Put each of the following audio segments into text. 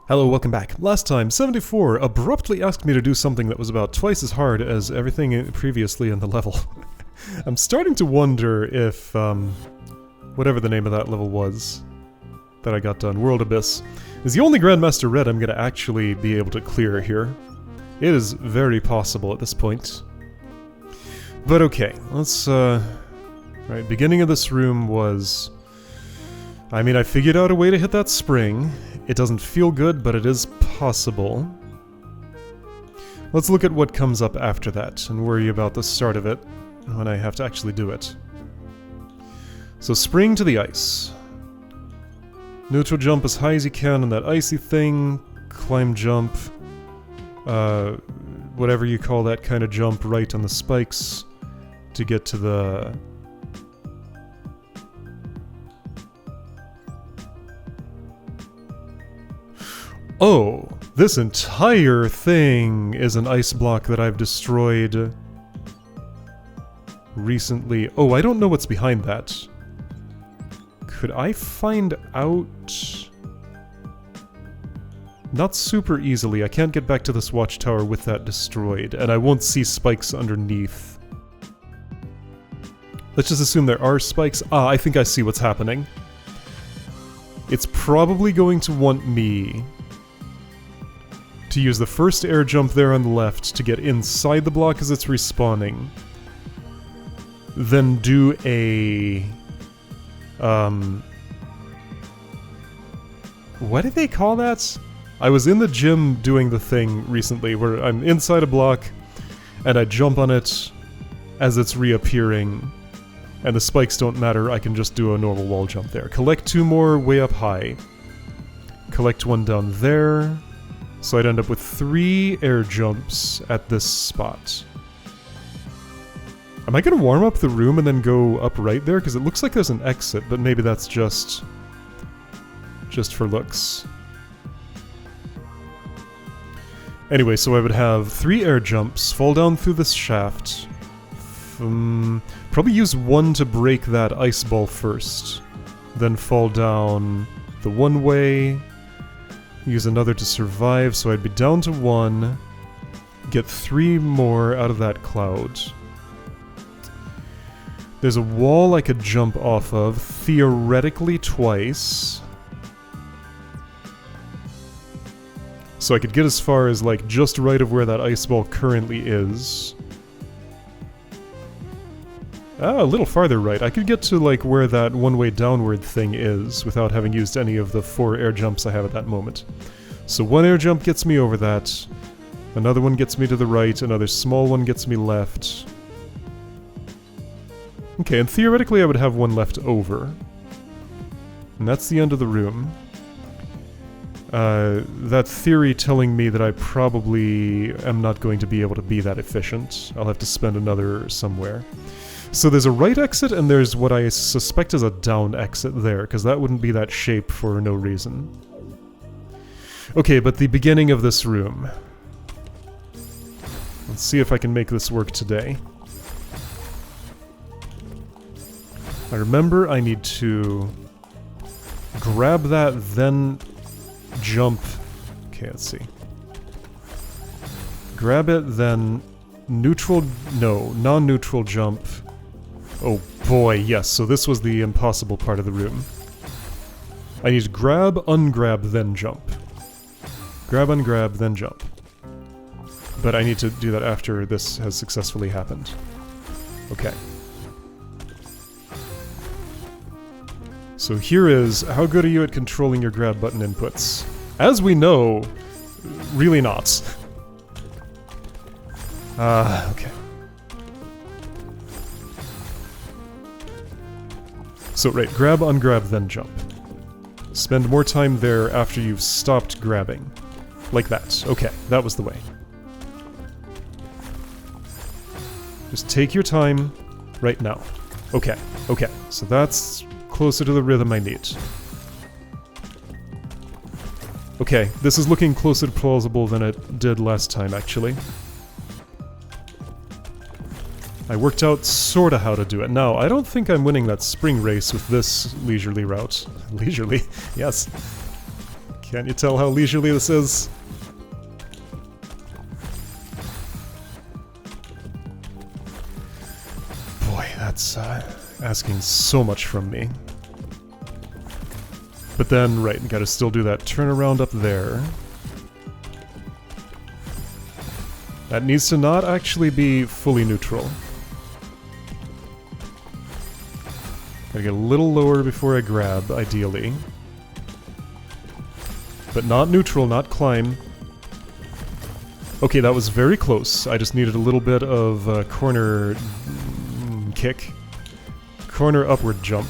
Hello, welcome back. Last time, 74 abruptly asked me to do something that was about twice as hard as everything previously in the level. I'm starting to wonder if, whatever the name of that level was that I got done, World Abyss, is the only Grandmaster Red I'm going to actually be able to clear here. It is very possible at this point. But okay, let's, right, beginning of this room was... I mean, I figured out a way to hit that spring. It doesn't feel good, but it is possible. Let's look at what comes up after that, and worry about the start of it when I have to actually do it. So spring to the ice. Neutral jump as high as you can on that icy thing. Climb jump. Whatever you call that kind of jump, right on the spikes to get to the... Oh, this entire thing is an ice block that I've destroyed recently. Oh, I don't know what's behind that. Could I find out? Not super easily. I can't get back to this watchtower with that destroyed, and I won't see spikes underneath. Let's just assume there are spikes. Ah, I think I see what's happening. It's probably going to want me to use the first air jump there on the left to get inside the block as it's respawning. Then do a... what do they call that? I was in the gym doing the thing recently where I'm inside a block and I jump on it as it's reappearing. And the spikes don't matter, I can just do a normal wall jump there. Collect 2 more way up high. Collect 1 down there. So I'd end up with 3 air jumps at this spot. Am I gonna warm up the room and then go up right there? Because it looks like there's an exit, but maybe that's just for looks. Anyway, so I would have 3 air jumps, fall down through this shaft. Probably use 1 to break that ice ball first. Then fall down the one way. Use another to survive, so I'd be down to 1. Get 3 more out of that cloud. There's a wall I could jump off of, theoretically twice. So I could get as far as, like, just right of where that ice ball currently is. Ah, a little farther right. I could get to, like, where that one-way downward thing is without having used any of the 4 air jumps I have at that moment. So 1 air jump gets me over that. Another one gets me to the right. Another small one gets me left. Okay, and theoretically I would have 1 left over. And that's the end of the room. That theory telling me that I probably am not going to be able to be that efficient. I'll have to spend another somewhere. So there's a right exit, and there's what I suspect is a down exit there, because that wouldn't be that shape for no reason. Okay, but the beginning of this room. Let's see if I can make this work today. I remember I need to grab that, then jump. Okay, let's see. Grab it, then neutral... no, non-neutral jump. Oh boy, yes, so this was the impossible part of the room. I need to grab, ungrab, then jump. Grab, ungrab, then jump. But I need to do that after this has successfully happened. Okay. So here is, how good are you at controlling your grab button inputs? As we know, really not. Okay. So right, grab, ungrab, then jump. Spend more time there after you've stopped grabbing. Like that. Okay, that was the way. Just take your time right now. Okay, okay. So that's closer to the rhythm I need. Okay, this is looking closer to plausible than it did last time, actually. I worked out sorta how to do it. Now, I don't think I'm winning that spring race with this leisurely route. Leisurely? Yes. Can't you tell how leisurely this is? Boy, that's asking so much from me. But then, right, gotta still do that turnaround up there. That needs to not actually be fully neutral. Gotta get a little lower before I grab, ideally. But not neutral, not climb. Okay, that was very close. I just needed a little bit of corner kick. Corner upward jump.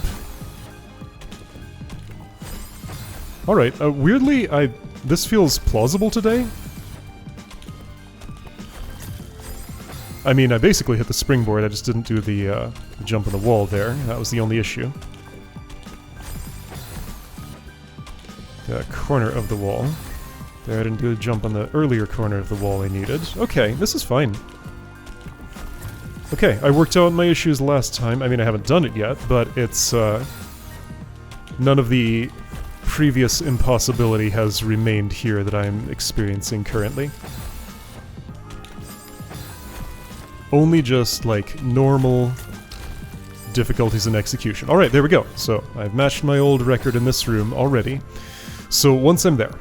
Alright, weirdly, this feels plausible today. I mean, I basically hit the springboard, I just didn't do the jump on the wall there. That was the only issue. The corner of the wall. There, I didn't do the jump on the earlier corner of the wall I needed. Okay, this is fine. Okay, I worked out my issues last time. I mean, I haven't done it yet, but it's, none of the previous impossibility has remained here that I'm experiencing currently. Only just, like, normal difficulties in execution. Alright, there we go. So, I've matched my old record in this room already. So, once I'm there,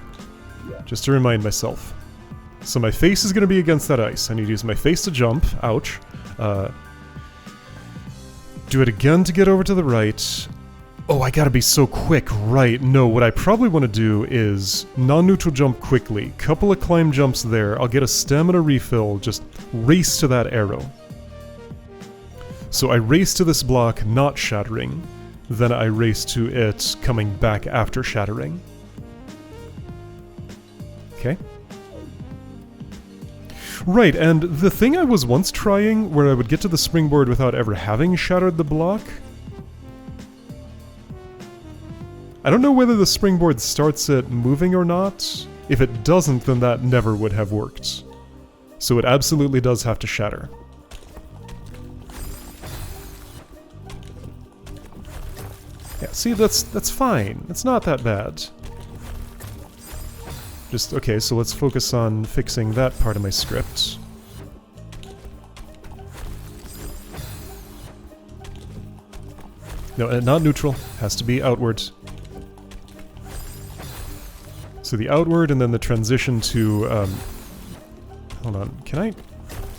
just to remind myself. So my face is going to be against that ice. I need to use my face to jump. Ouch. Do it again to get over to the right. Oh, I gotta be so quick. Right. No, what I probably want to do is non-neutral jump quickly. Couple of climb jumps there. I'll get a stamina refill. Just race to that arrow. So I race to this block, not shattering. Then I race to it coming back after shattering. Okay. Right, and the thing I was once trying, where I would get to the springboard without ever having shattered the block... I don't know whether the springboard starts it moving or not. If it doesn't, then that never would have worked. So it absolutely does have to shatter. Yeah, see, that's fine. It's not that bad. Just, okay, so let's focus on fixing that part of my script. No, not neutral. Has to be outward. So the outward and then the transition to, hold on, can I...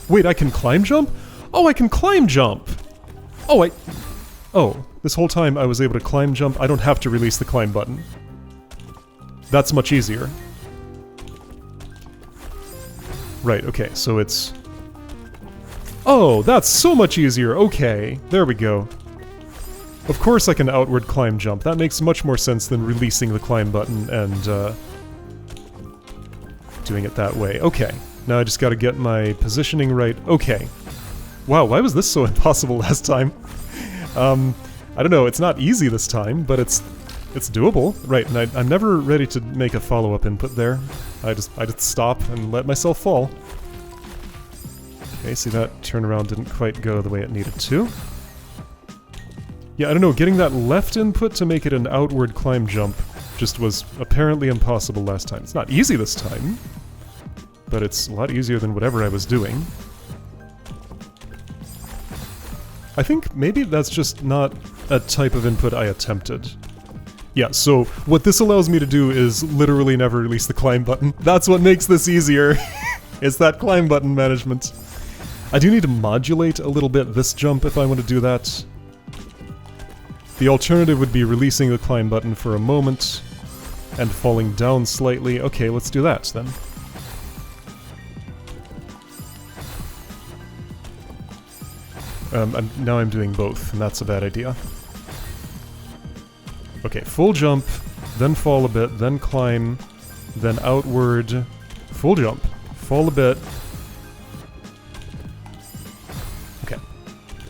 Wait, I can climb jump? Oh, I can climb jump! Oh, this whole time I was able to climb jump. I don't have to release the climb button. That's much easier. Right, okay, so it's... Oh, that's so much easier! Okay, there we go. Of course I can outward climb jump. That makes much more sense than releasing the climb button and, doing it that way. Okay, now I just gotta get my positioning right. Okay. Wow, why was this so impossible last time? I don't know, it's not easy this time, but it's doable. Right, and I'm never ready to make a follow-up input there. I just stop and let myself fall. Okay, see that turnaround didn't quite go the way it needed to. Yeah, I don't know, getting that left input to make it an outward climb jump just was apparently impossible last time. It's not easy this time, but it's a lot easier than whatever I was doing. I think maybe that's just not a type of input I attempted. Yeah, so what this allows me to do is literally never release the climb button. That's what makes this easier. It's that climb button management. I do need to modulate a little bit this jump if I want to do that. The alternative would be releasing the climb button for a moment and falling down slightly. Okay, let's do that then. Now I'm doing both, and that's a bad idea. Okay, full jump, then fall a bit, then climb, then outward, full jump, fall a bit. Okay.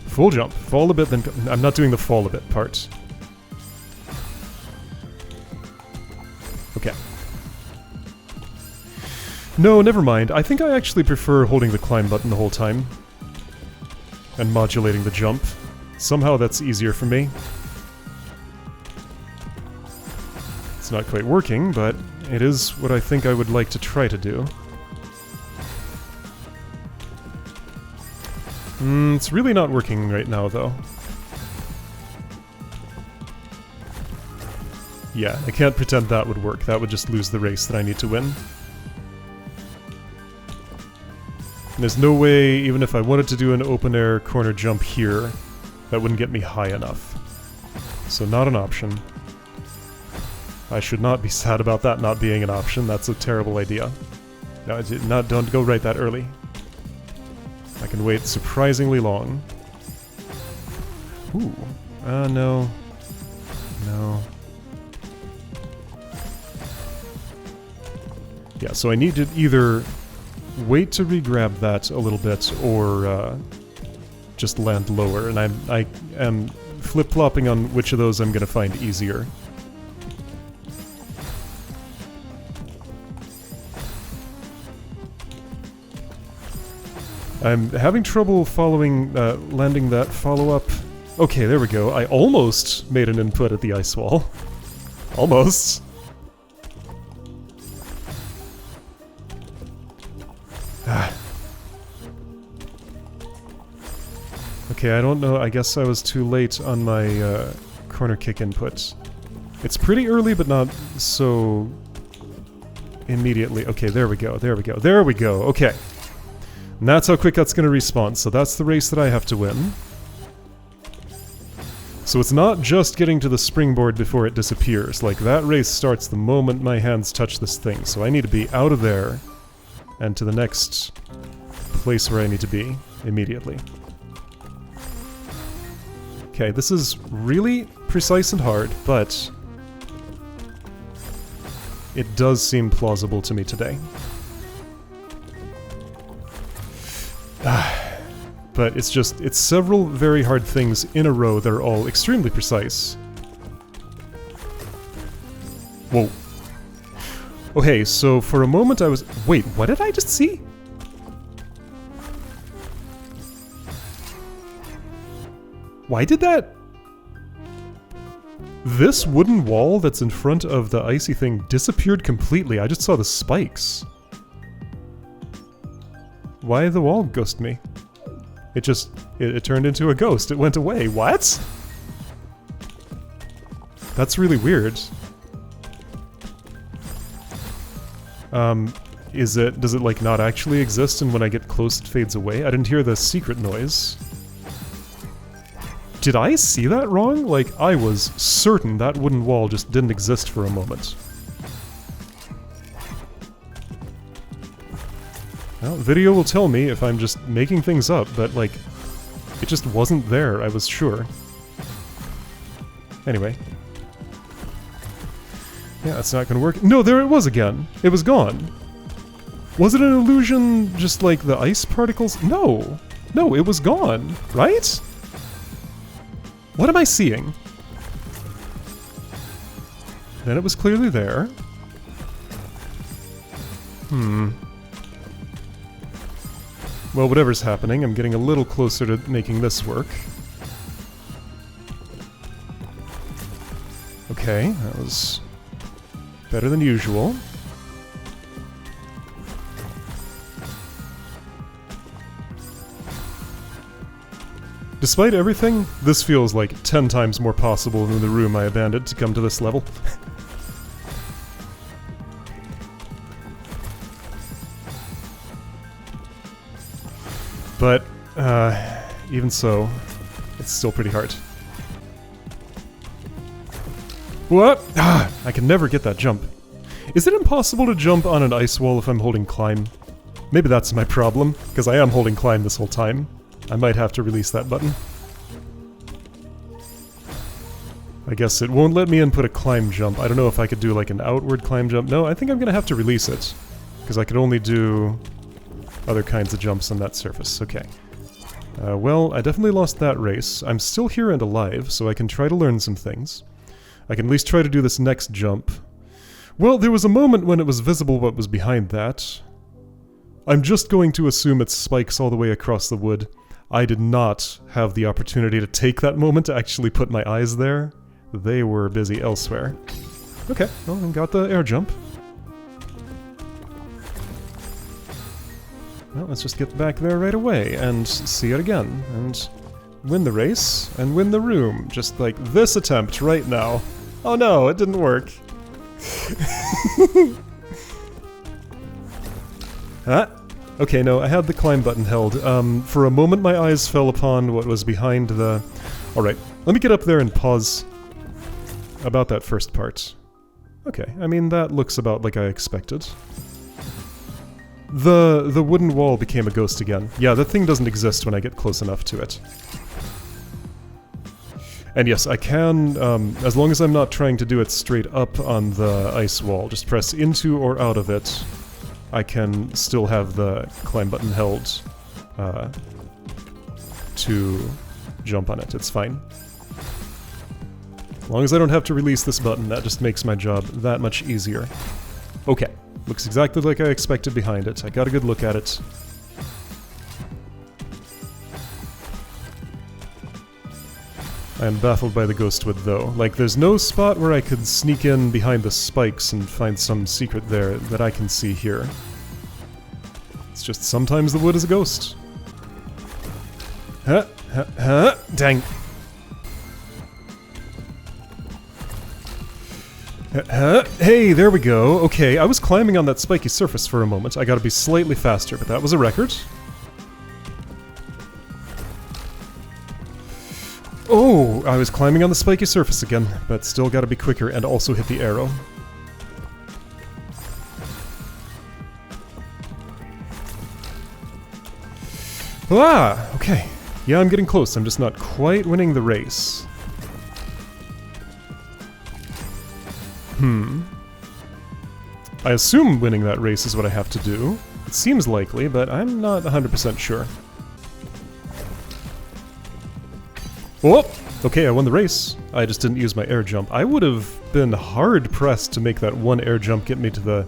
Full jump, fall a bit, then... I'm not doing the fall a bit part. Okay. No, never mind. I think I actually prefer holding the climb button the whole time. And modulating the jump. Somehow that's easier for me. It's not quite working, but it is what I think I would like to try to do. It's really not working right now, though. Yeah, I can't pretend that would work. That would just lose the race that I need to win. And there's no way, even if I wanted to do an open-air corner jump here, that wouldn't get me high enough. So not an option. I should not be sad about that not being an option. That's a terrible idea. No, don't go right that early. I can wait surprisingly long. Ooh. No. No. Yeah, so I need to either wait to re-grab that a little bit, or just land lower, and I am flip-flopping on which of those I'm going to find easier. I'm having trouble following, landing that follow-up. Okay, there we go. I almost made an input at the ice wall. Almost. Okay, I don't know. I guess I was too late on my corner kick input. It's pretty early, but not so immediately. Okay, there we go. There we go. There we go. Okay. And that's how quick that's going to respawn. So that's the race that I have to win. So it's not just getting to the springboard before it disappears. Like, that race starts the moment my hands touch this thing. So I need to be out of there and to the next place where I need to be immediately. Okay, this is really precise and hard, but it does seem plausible to me today. But it's several very hard things in a row that are all extremely precise. Whoa. Okay, so for a moment I was... Wait, what did I just see? Why did that... This wooden wall that's in front of the icy thing disappeared completely. I just saw the spikes. Why did the wall ghost me? It just... It turned into a ghost. It went away. What? That's really weird. Does it like not actually exist, and when I get close it fades away? I didn't hear the secret noise. Did I see that wrong? Like, I was certain that wooden wall just didn't exist for a moment. Well, video will tell me if I'm just making things up, but, like, it just wasn't there, I was sure. Anyway. Yeah, that's not gonna work. No, there it was again! It was gone! Was it an illusion, just like the ice particles? No! No, it was gone, right? What am I seeing? Then it was clearly there. Well, whatever's happening, I'm getting a little closer to making this work. Okay, that was better than usual. Despite everything, this feels like 10 times more possible than the room I abandoned to come to this level. But, even so, it's still pretty hard. What? Ah, I can never get that jump. Is it impossible to jump on an ice wall if I'm holding climb? Maybe that's my problem, because I am holding climb this whole time. I might have to release that button. I guess it won't let me input a climb jump. I don't know if I could do like an outward climb jump. No, I think I'm gonna have to release it. Because I could only do other kinds of jumps on that surface. Okay. Well, I definitely lost that race. I'm still here and alive, so I can try to learn some things. I can at least try to do this next jump. Well, there was a moment when it was visible what was behind that. I'm just going to assume it's spikes all the way across the wood. I did not have the opportunity to take that moment to actually put my eyes there. They were busy elsewhere. Okay, well, I got the air jump. Well, let's just get back there right away and see it again, and win the race, and win the room, just like this attempt right now. Oh no, it didn't work. Huh? Okay, no, I had the climb button held. For a moment my eyes fell upon what was behind the... Alright, let me get up there and pause about that first part. Okay, I mean, that looks about like I expected. The wooden wall became a ghost again. Yeah, that thing doesn't exist when I get close enough to it. And yes, I can, as long as I'm not trying to do it straight up on the ice wall, just press into or out of it, I can still have the climb button held to jump on it. It's fine. As long as I don't have to release this button, that just makes my job that much easier. Okay. Looks exactly like I expected behind it. I got a good look at it. I am baffled by the Ghostwood, though. Like, there's no spot where I could sneak in behind the spikes and find some secret there that I can see here. It's just sometimes the wood is a ghost. Huh? Huh? Huh? Dang. Hey, there we go. Okay, I was climbing on that spiky surface for a moment. I gotta be slightly faster, but that was a record. Oh, I was climbing on the spiky surface again, but still gotta be quicker and also hit the arrow. Ah, okay. Yeah, I'm getting close. I'm just not quite winning the race. I assume winning that race is what I have to do. It seems likely, but I'm not 100% sure. Oh! Okay, I won the race. I just didn't use my air jump. I would have been hard-pressed to make that one air jump get me to the...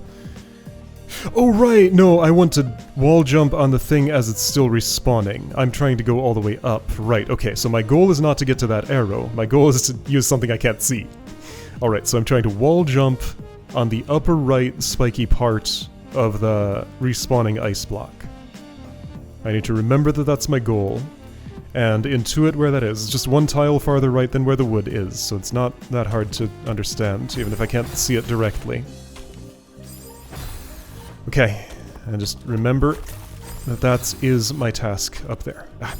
Oh, right! No, I want to wall jump on the thing as it's still respawning. I'm trying to go all the way up. Right, okay, so my goal is not to get to that arrow. My goal is to use something I can't see. Alright, so I'm trying to wall jump on the upper right spiky part of the respawning ice block. I need to remember that that's my goal, and intuit where that is. It's just one tile farther right than where the wood is, so it's not that hard to understand, even if I can't see it directly. Okay, and just remember that that is my task up there. Ah.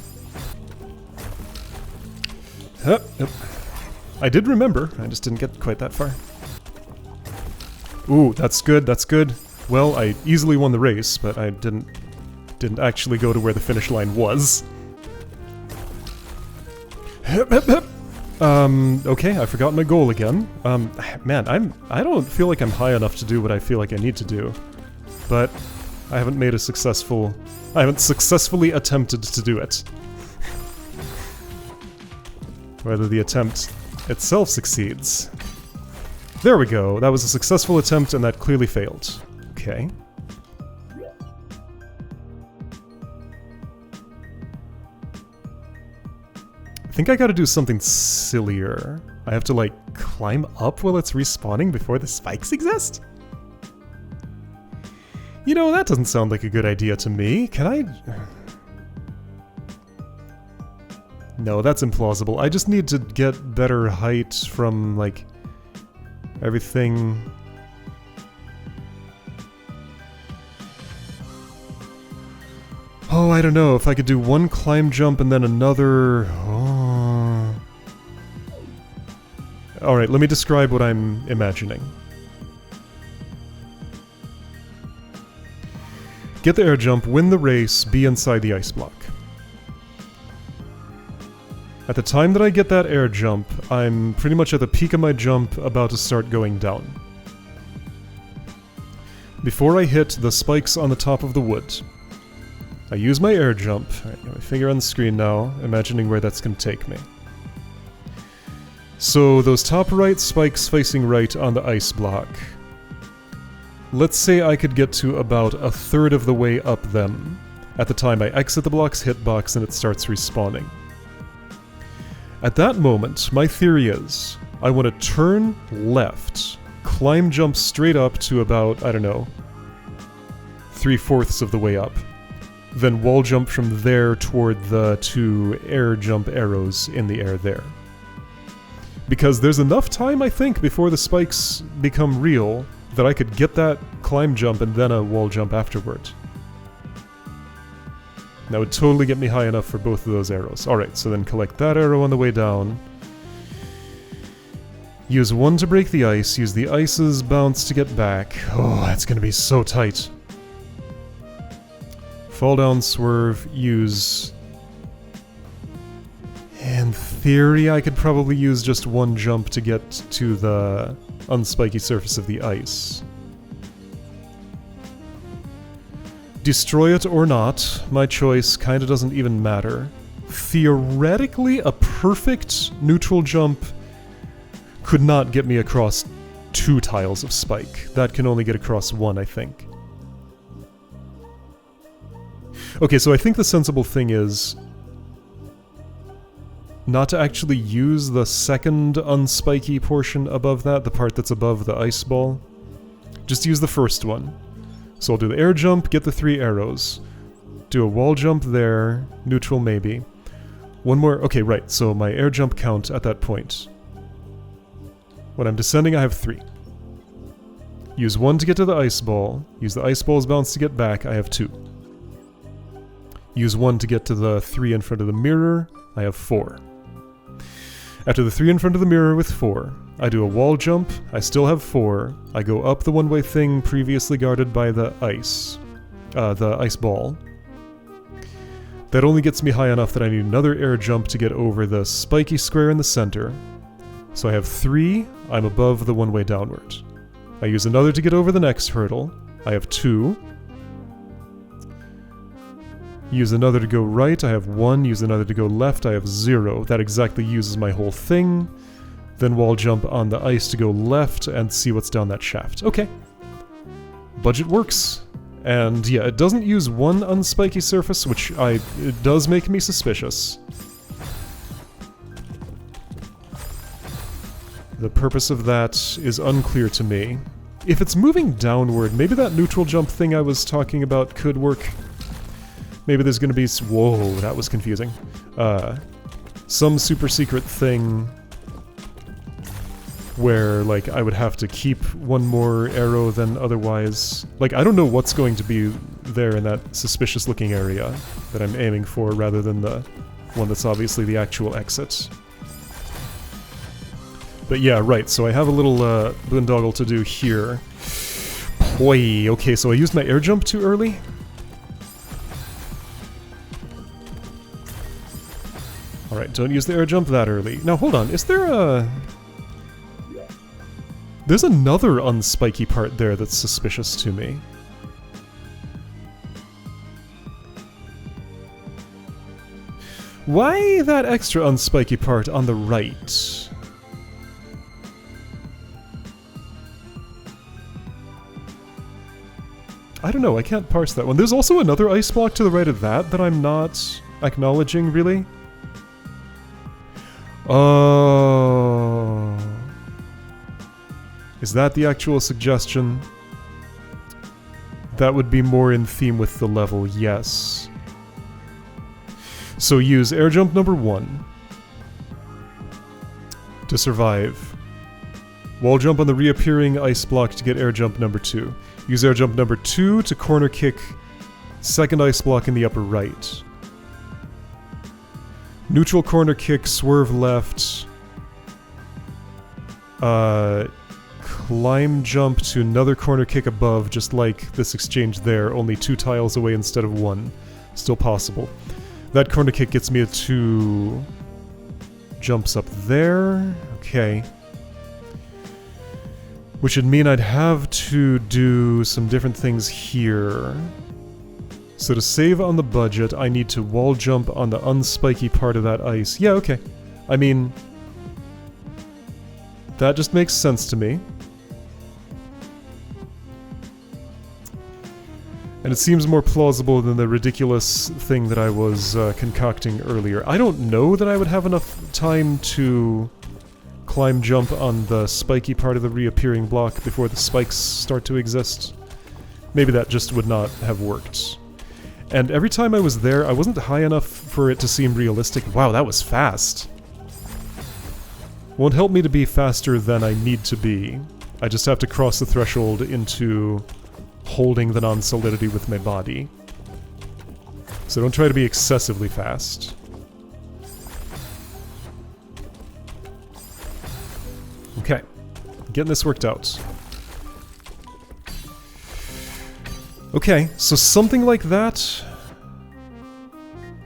Yep. I did remember, I just didn't get quite that far. Ooh, that's good, that's good. Well, I easily won the race, but I didn't actually go to where the finish line was. Okay, I forgot my goal again. Man, I don't feel like I'm high enough to do what I feel like I need to do. But I haven't made a successful... I haven't successfully attempted to do it. Whether the attempt itself succeeds. There we go, that was a successful attempt and that clearly failed. Okay. I think I gotta do something sillier. I have to, like, climb up while it's respawning before the spikes exist? You know, that doesn't sound like a good idea to me. Can I... No, that's implausible. I just need to get better height from, like, everything. Oh, I don't know. If I could do one climb jump and then another... Oh. Alright, let me describe what I'm imagining. Get the air jump, win the race, be inside the ice block. At the time that I get that air jump, I'm pretty much at the peak of my jump, about to start going down. Before I hit the spikes on the top of the wood, I use my air jump. Alright, got my finger on the screen now, imagining where that's going to take me. So those top right spikes facing right on the ice block. Let's say I could get to about a third of the way up them, at the time I exit the block's hitbox and it starts respawning. At that moment, my theory is, I want to turn left climb jump straight up to about, I don't know, 3/4 of the way up. Then wall jump from there toward the 2 air jump arrows in the air there. Because there's enough time, I think, before the spikes become real that I could get that climb jump and then a wall jump afterward. That would totally get me high enough for both of those arrows. Alright, so then collect that arrow on the way down. Use 1 to break the ice, use the ice's bounce to get back. Oh, that's gonna be so tight. Fall down, swerve, use... In theory, I could probably use just 1 jump to get to the unspiky surface of the ice. Destroy it or not, my choice kinda doesn't even matter. Theoretically, a perfect neutral jump could not get me across 2 tiles of spike. That can only get across 1, I think. Okay, so I think the sensible thing is not to actually use the second unspiky portion above that, the part that's above the ice ball. Just use the first one. So I'll do the air jump, get the 3 arrows. Do a wall jump there, neutral maybe. 1 more, okay, right, so my air jump count at that point. When I'm descending, I have 3. Use 1 to get to the ice ball, use the ice ball's bounce to get back, I have 2. Use 1 to get to the 3 in front of the mirror, I have 4. After the 3 in front of the mirror with 4, I do a wall jump, I still have 4, I go up the one-way thing previously guarded by the ice ball. That only gets me high enough that I need another air jump to get over the spiky square in the center. So I have 3, I'm above the one-way downward. I use another to get over the next hurdle, I have 2. Use another to go right, I have 1. Use another to go left, I have 0. That exactly uses my whole thing. Then wall jump on the ice to go left and see what's down that shaft. Okay. Budget works. And yeah, it doesn't use 1 unspiky surface, which it does make me suspicious. The purpose of that is unclear to me. If it's moving downward, maybe that neutral jump thing I was talking about could work. Maybe there's gonna be... Whoa, that was confusing. Some super secret thing where, like, I would have to keep 1 more arrow than otherwise... Like, I don't know what's going to be there in that suspicious-looking area that I'm aiming for, rather than the one that's obviously the actual exit. But yeah, right, so I have a little boondoggle to do here. Boy, okay, so I used my air jump too early? Alright, don't use the air jump that early. Now, hold on, is there a... There's another unspiky part there that's suspicious to me. Why that extra unspiky part on the right? I don't know, I can't parse that one. There's also another ice block to the right of that I'm not acknowledging, really. Oh... Is that the actual suggestion? That would be more in theme with the level, yes. So use air jump number 1 to survive. Wall jump on the reappearing ice block to get air jump number 2. Use air jump number 2 to corner kick second ice block in the upper right. Neutral corner kick, swerve left. Climb jump to another corner kick above, just like this exchange there, only 2 tiles away instead of 1. Still possible. That corner kick gets me a 2 jumps up there. Okay. Which would mean I'd have to do some different things here. So to save on the budget, I need to wall jump on the unspiky part of that ice. Yeah, okay. I mean... that just makes sense to me. And it seems more plausible than the ridiculous thing that I was concocting earlier. I don't know that I would have enough time to climb jump on the spiky part of the reappearing block before the spikes start to exist. Maybe that just would not have worked. And every time I was there, I wasn't high enough for it to seem realistic. Wow, that was fast. Won't help me to be faster than I need to be. I just have to cross the threshold into holding the non-solidity with my body. So don't try to be excessively fast. Okay, getting this worked out. Okay, so something like that...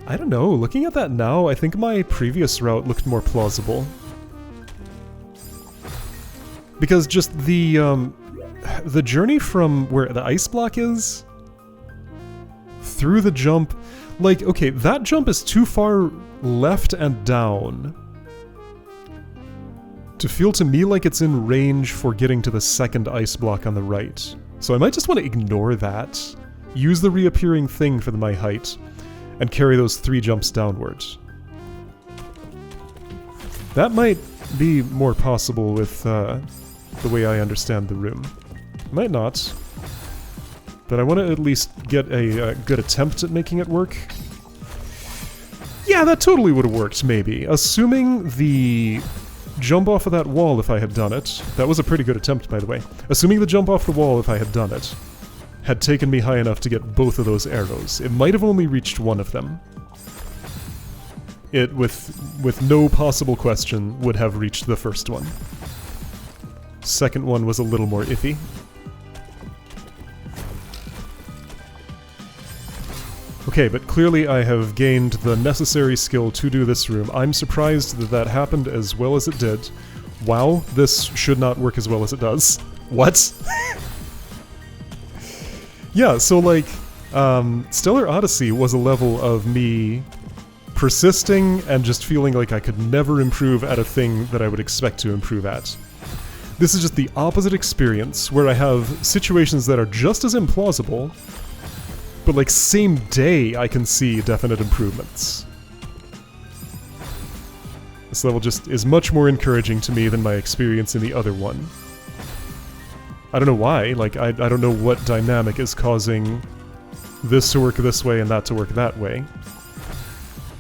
I don't know, looking at that now, I think my previous route looked more plausible. Because just the journey from where the ice block is, through the jump, like, okay, that jump is too far left and down to feel to me like it's in range for getting to the second ice block on the right. So I might just want to ignore that, use the reappearing thing for my height, and carry those 3 jumps downwards. That might be more possible with the way I understand the room. Might not. But I want to at least get a good attempt at making it work. Yeah, that totally would have worked, maybe. Assuming the jump off of that wall, if I had done it... That was a pretty good attempt, by the way. Assuming the jump off the wall, if I had done it, had taken me high enough to get both of those arrows. It might have only reached one of them. It, with no possible question, would have reached the first one. Second one was a little more iffy. Okay, but clearly I have gained the necessary skill to do this room. I'm surprised that that happened as well as it did. Wow, this should not work as well as it does. What? Yeah, so like, Stellar Odyssey was a level of me persisting and just feeling like I could never improve at a thing that I would expect to improve at. This is just the opposite experience, where I have situations that are just as implausible, but like same day I can see definite improvements. This level just is much more encouraging to me than my experience in the other one. I don't know why, like I don't know what dynamic is causing this to work this way and that to work that way.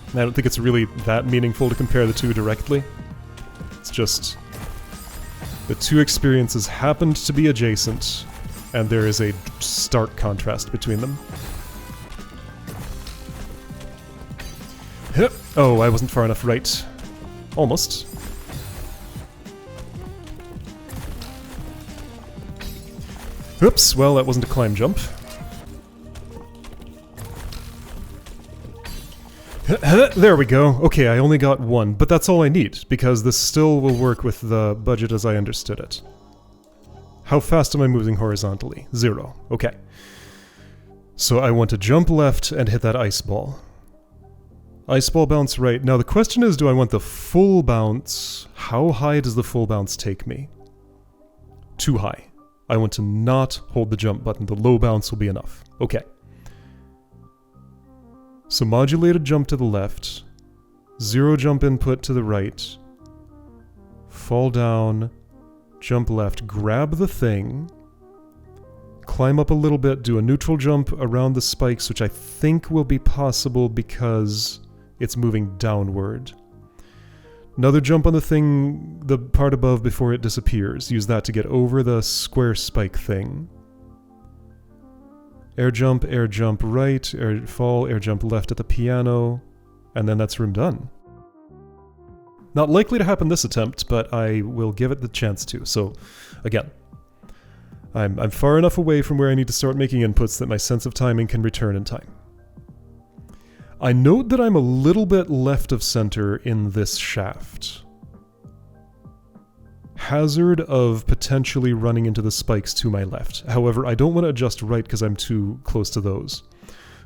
And I don't think it's really that meaningful to compare the two directly. It's just... the two experiences happened to be adjacent, and there is a stark contrast between them. Oh, I wasn't far enough right. Almost. Oops, well, that wasn't a climb jump. There we go. Okay, I only got one, but that's all I need, because this still will work with the budget as I understood it. How fast am I moving horizontally? 0. Okay. So I want to jump left and hit that ice ball. Ice ball bounce right. Now the question is, do I want the full bounce? How high does the full bounce take me? Too high. I want to not hold the jump button. The low bounce will be enough. Okay. So modulated jump to the left, 0 jump input to the right, fall down, jump left, grab the thing, climb up a little bit, do a neutral jump around the spikes, which I think will be possible because it's moving downward. Another jump on the thing, the part above before it disappears. Use that to get over the square spike thing. Air jump right, air fall, air jump left at the piano, and then that's room done. Not likely to happen this attempt, but I will give it the chance to. So, again, I'm far enough away from where I need to start making inputs that my sense of timing can return in time. I note that I'm a little bit left of center in this shaft. Hazard of potentially running into the spikes to my left. However, I don't want to adjust right because I'm too close to those.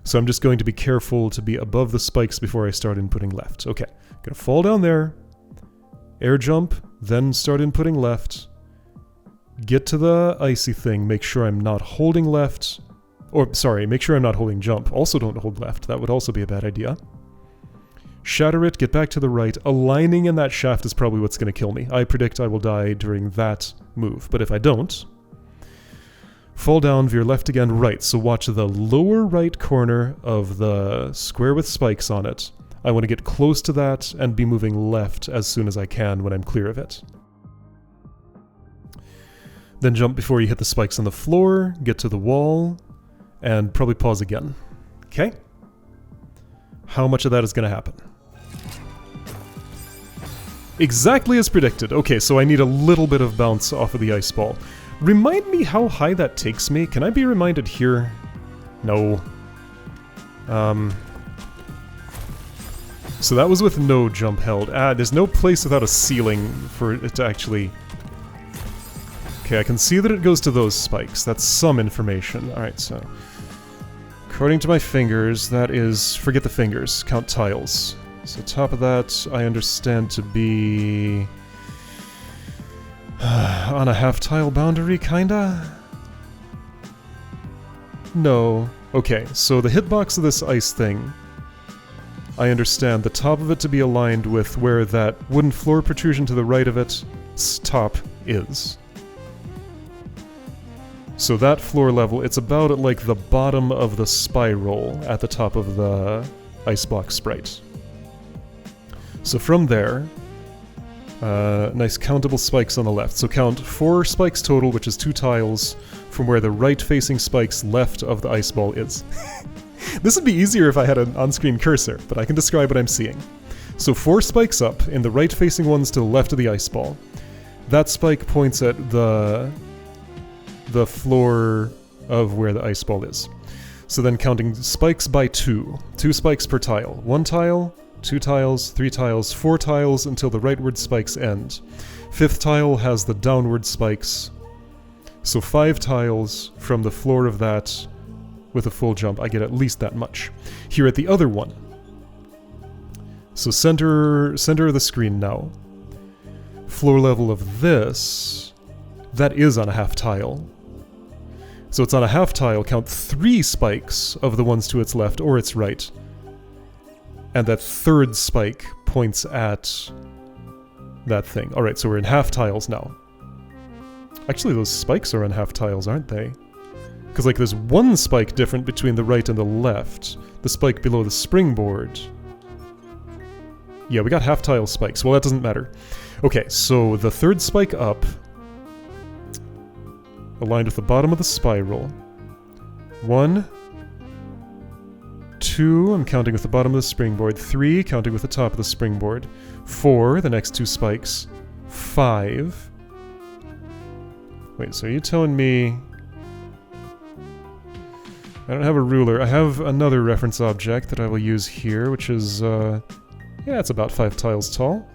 So I'm just going to be careful to be above the spikes before I start inputting left. Okay, gonna fall down there, air jump, then start inputting left, get to the icy thing, make sure I'm not holding left, or sorry, make sure I'm not holding jump. Also don't hold left, that would also be a bad idea. shatter it, get back to the right. Aligning in that shaft is probably what's going to kill me. I predict I will die during that move, but if I don't, fall down, veer left again, right. So watch the lower right corner of the square with spikes on it. I want to get close to that and be moving left as soon as I can when I'm clear of it. Then jump before you hit the spikes on the floor, get to the wall, and probably pause again. Okay? How much of that is going to happen? Exactly as predicted. Okay, so I need a little bit of bounce off of the ice ball. Remind me how high that takes me. Can I be reminded here? No. So that was with no jump held. There's no place without a ceiling for it to actually... Okay, I can see that it goes to those spikes. That's some information. Alright, so... According to my fingers, that is... Forget the fingers. Count tiles. So top of that, I understand to be... on a half-tile boundary, kinda? No. Okay, so the hitbox of this ice thing... I understand the top of it to be aligned with where that wooden floor protrusion to the right of its top is. So that floor level, it's about at like the bottom of the spiral at the top of the ice block sprite. So from there, nice countable spikes on the left. So count 4 spikes total, which is 2 tiles, from where the right-facing spikes left of the ice ball is. This would be easier if I had an on-screen cursor, but I can describe what I'm seeing. So 4 spikes up, in the right-facing ones to the left of the ice ball. That spike points at the floor of where the ice ball is. So then counting spikes by 2. 2 spikes per tile. 1 tile, 2 tiles, 3 tiles, 4 tiles until the rightward spikes end. 5th tile has the downward spikes. So 5 tiles from the floor of that with a full jump. I get at least that much. Here at the other one. So center of the screen now. Floor level of this, that is on a half tile. So it's on a half tile, count 3 spikes of the ones to its left or its right. And that 3rd spike points at that thing. Alright, so we're in half tiles now. Actually, those spikes are on half tiles, aren't they? Because like there's 1 spike different between the right and the left. The spike below the springboard. Yeah, we got half tile spikes. Well, that doesn't matter. Okay, so the 3rd spike up, aligned with the bottom of the spiral. 1, 2, I'm counting with the bottom of the springboard. 3, counting with the top of the springboard. 4, the next 2 spikes. 5. Wait, so are you telling me... I don't have a ruler. I have another reference object that I will use here, which is, yeah, it's about 5 tiles tall.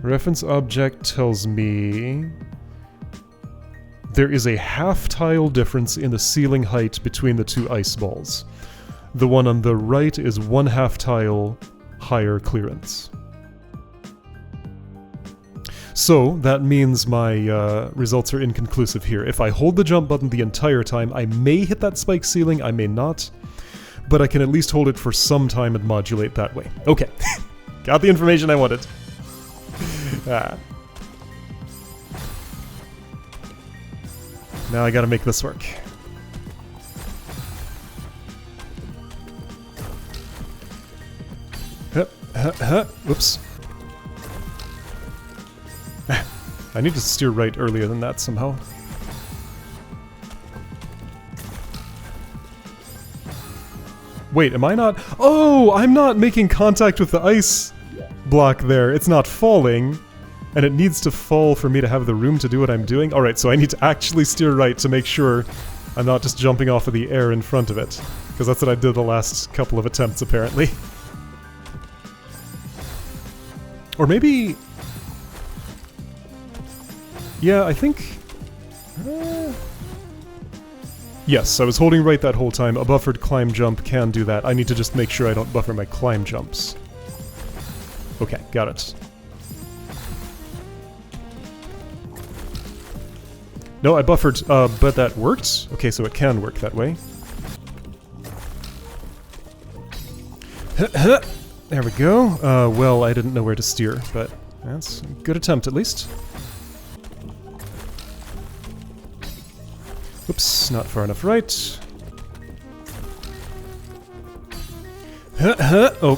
Reference object tells me there is a half-tile difference in the ceiling height between the 2 ice balls. The one on the right is 1 half-tile higher clearance. So, that means my results are inconclusive here. If I hold the jump button the entire time, I may hit that spike ceiling, I may not, but I can at least hold it for some time and modulate that way. Okay, got the information I wanted. Now I gotta make this work. Whoops. I need to steer right earlier than that somehow. Wait, am I not? Oh, I'm not making contact with the ice block there. It's not falling, and it needs to fall for me to have the room to do what I'm doing. Alright, so I need to actually steer right to make sure I'm not just jumping off of the air in front of it. Because that's what I did the last couple of attempts, apparently. Or maybe... Yeah, I think... Yes, I was holding right that whole time. A buffered climb jump can do that. I need to just make sure I don't buffer my climb jumps. Okay, got it. No, I buffered, but that worked? Okay, so it can work that way. There we go. Well, I didn't know where to steer, but that's a good attempt at least. Oops, not far enough right. Oh,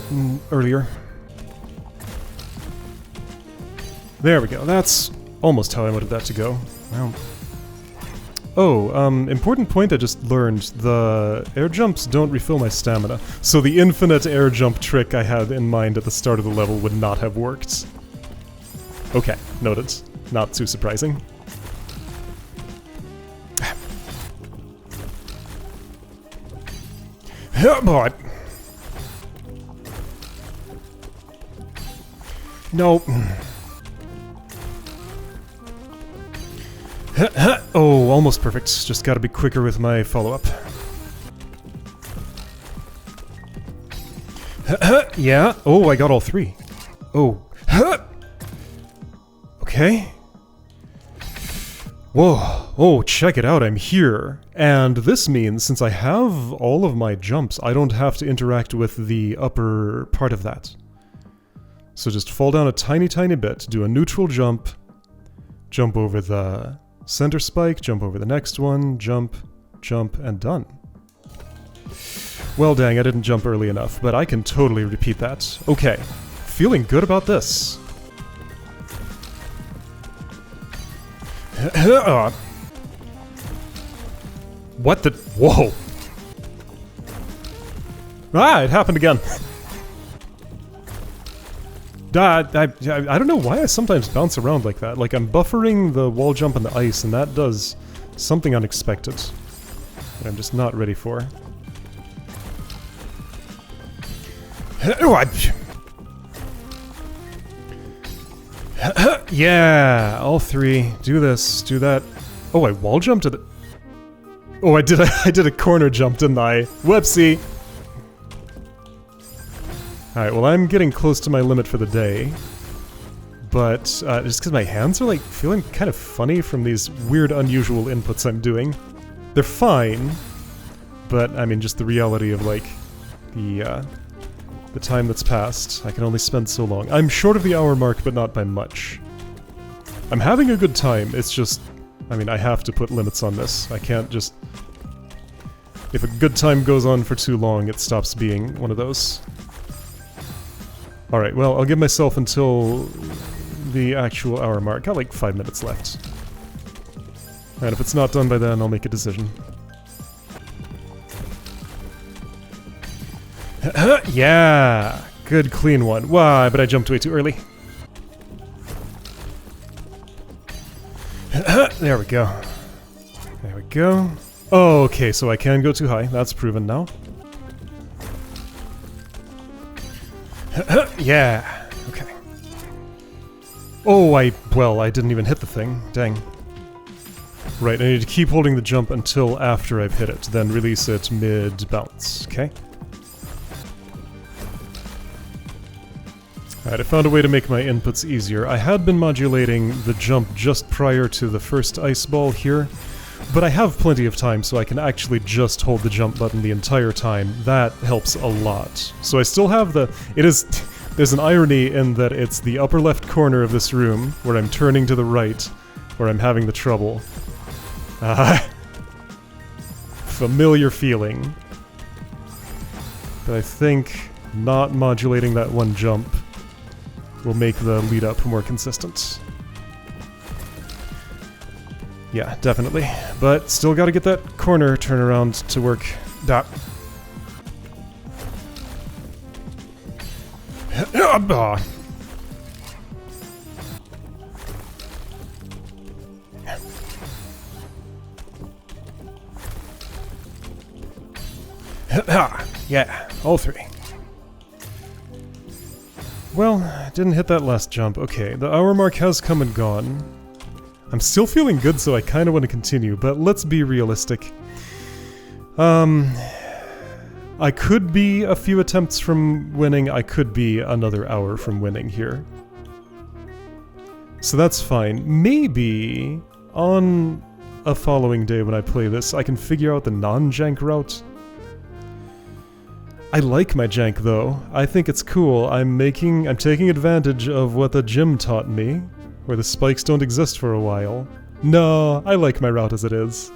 earlier. There we go. That's almost how I wanted that to go. Well. Oh, important point I just learned. The air jumps don't refill my stamina. So the infinite air jump trick I had in mind at the start of the level would not have worked. Okay, noted. Not too surprising. Oh boy. No. Oh, almost perfect. Just gotta be quicker with my follow-up. Yeah. Oh, I got all three. Oh. Okay. Whoa. Oh, check it out. I'm here. And this means, since I have all of my jumps, I don't have to interact with the upper part of that. So just fall down a tiny, tiny bit, do a neutral jump, jump over the center spike, jump over the next one, jump, jump, and done. Well, dang, I didn't jump early enough, but I can totally repeat that. Okay, feeling good about this. What the? Whoa! Ah, it happened again. I don't know why I sometimes bounce around like that. Like, I'm buffering the wall jump on the ice, and that does something unexpected that I'm just not ready for. Yeah, all three. Do this, do that. Oh, I wall jumped to the... Oh, I did a corner jump, didn't I? Whoopsie! Alright, well, I'm getting close to my limit for the day. But, just because my hands are, like, feeling kind of funny from these weird, unusual inputs I'm doing. They're fine, but, I mean, just the reality of, like, the time that's passed. I can only spend so long. I'm short of the hour mark, but not by much. I'm having a good time, it's just... I mean, I have to put limits on this. I can't just... If a good time goes on for too long, it stops being one of those. Alright, well, I'll give myself until the actual hour mark. Got like 5 minutes left. And if it's not done by then, I'll make a decision. Yeah! Good clean one. Why, but I jumped way too early. There we go. There we go. Oh, okay, so I can go too high. That's proven now. Yeah. Okay. Oh, well, I didn't even hit the thing. Dang. Right, I need to keep holding the jump until after I've hit it, then release it mid-bounce. Okay? Alright, I found a way to make my inputs easier. I had been modulating the jump just prior to the first ice ball here, but I have plenty of time, so I can actually just hold the jump button the entire time. That helps a lot. So I still have the... There's an irony in that it's the upper left corner of this room, where I'm turning to the right, where I'm having the trouble. Familiar feeling. But I think not modulating that one jump will make the lead up more consistent. Yeah, definitely. But still gotta get that corner turnaround to work. Yeah, all three. Well, didn't hit that last jump. Okay, the hour mark has come and gone. I'm still feeling good, so I kind of want to continue, but let's be realistic. I could be a few attempts from winning, I could be another hour from winning here. So that's fine. Maybe on a following day when I play this, I can figure out the non-jank route. I like my jank though. I think it's cool. I'm taking advantage of what the gym taught me, where the spikes don't exist for a while. No, I like my route as it is.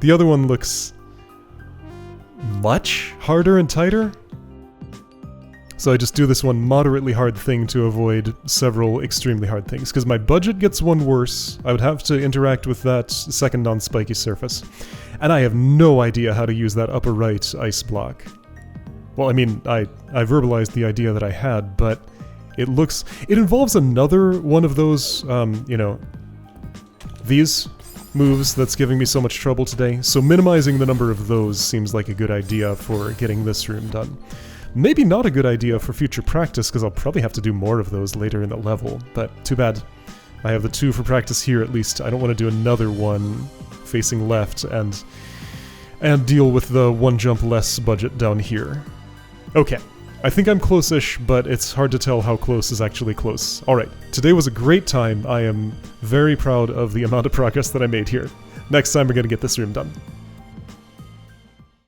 The other one looks much harder and tighter. So I just do this one moderately hard thing to avoid several extremely hard things, because my budget gets one worse. I would have to interact with that second non-spiky surface. And I have no idea how to use that upper right ice block. Well, I mean, I verbalized the idea that I had, but it involves another one of those, you know, these moves that's giving me so much trouble today. So minimizing the number of those seems like a good idea for getting this room done. Maybe not a good idea for future practice, because I'll probably have to do more of those later in the level, but too bad. I have the 2 for practice here at least. I don't want to do another one facing left and deal with the 1 jump less budget down here. Okay, I think I'm close-ish, but it's hard to tell how close is actually close. Alright, today was a great time. I am very proud of the amount of progress that I made here. Next time we're going to get this room done.